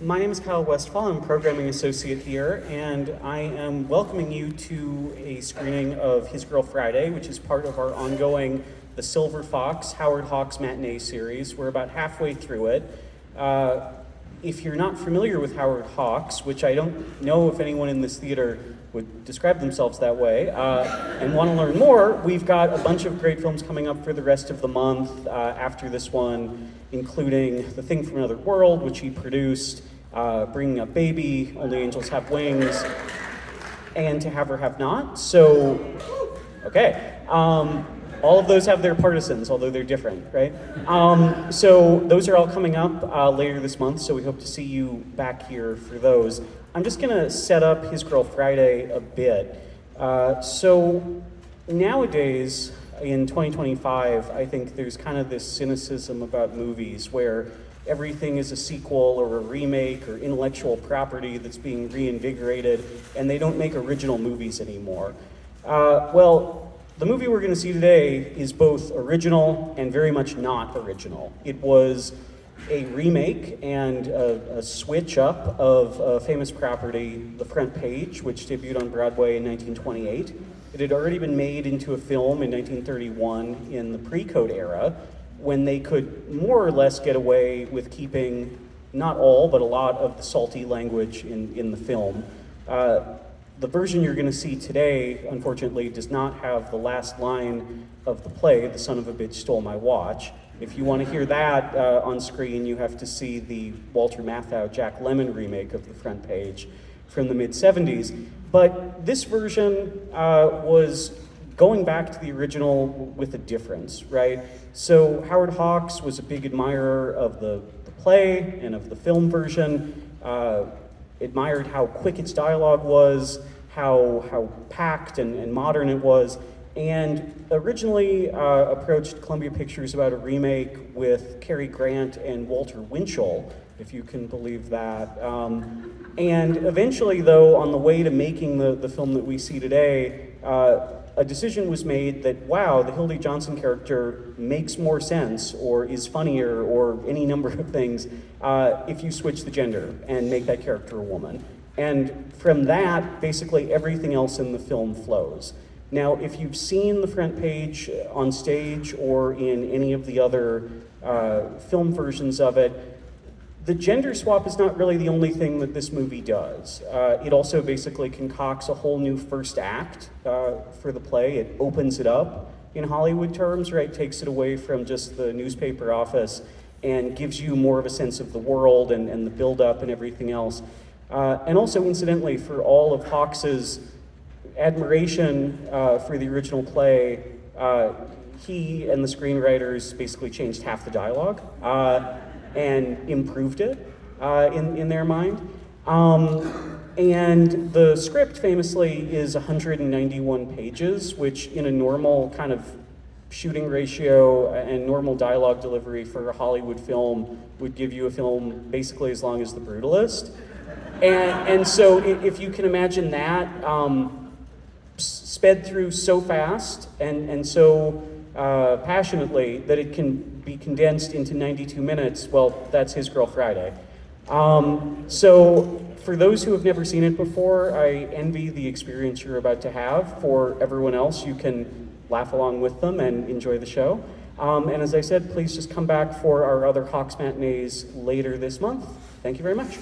My name is Kyle Westfall. I'm a programming associate here, and I am welcoming you to a screening of His Girl Friday, which is part of our ongoing The Silver Fox Howard Hawks matinee series. We're about halfway through it. If you're not familiar with Howard Hawks, which I don't know if anyone in this theater would describe themselves that way, and want to learn more, we've got a bunch of great films coming up for the rest of the month after this one, including The Thing from Another World, which he produced, Bringing Up Baby, Only Angels Have Wings, and To Have or Have Not. So, okay. All of those have their partisans, although they're different, right? So those are all coming up later this month, so we hope to see you back here for those. I'm just gonna set up His Girl Friday a bit. So nowadays, in 2025, I think there's kind of this cynicism about movies where everything is a sequel or a remake or intellectual property that's being reinvigorated, and they don't make original movies anymore. Well, the movie we're going to see today is both original and very much not original. It was a remake and a switch up of a famous property, The Front Page, which debuted on Broadway in 1928. It had already been made into a film in 1931 in the pre-code era, when they could more or less get away with keeping not all, but a lot of the salty language in the film. The version you're going to see today, unfortunately, does not have the last line of the play, "The son of a bitch stole my watch." If you want to hear that on screen, you have to see the Walter Matthau, Jack Lemmon remake of The Front Page from the mid-'70s. But this version was going back to the original with a difference, right? So Howard Hawks was a big admirer of the play and of the film version, admired how quick its dialogue was, how packed and modern it was, and originally approached Columbia Pictures about a remake with Cary Grant and Walter Winchell, if you can believe that. And eventually, though, on the way to making the film that we see today, a decision was made that, wow, the Hildy Johnson character makes more sense or is funnier or any number of things if you switch the gender and make that character a woman. And from that, basically everything else in the film flows. Now, if you've seen The Front Page on stage or in any of the other film versions of it, the gender swap is not really the only thing that this movie does. It also basically concocts a whole new first act for the play. It opens it up in Hollywood terms, right? Takes it away from just the newspaper office and gives you more of a sense of the world and the build-up and everything else. And also, incidentally, for all of Hawks's admiration for the original play, he and the screenwriters basically changed half the dialogue and improved it in their mind. And the script famously is 191 pages, which in a normal kind of shooting ratio and normal dialogue delivery for a Hollywood film would give you a film basically as long as The Brutalist. And so if you can imagine that, sped through so fast and so passionately that it can be condensed into 92 minutes, well, that's His Girl Friday. So for those who have never seen it before, I envy the experience you're about to have. For everyone else, you can laugh along with them and enjoy the show. And as I said, please just come back for our other Hawks matinees later this month. Thank you very much.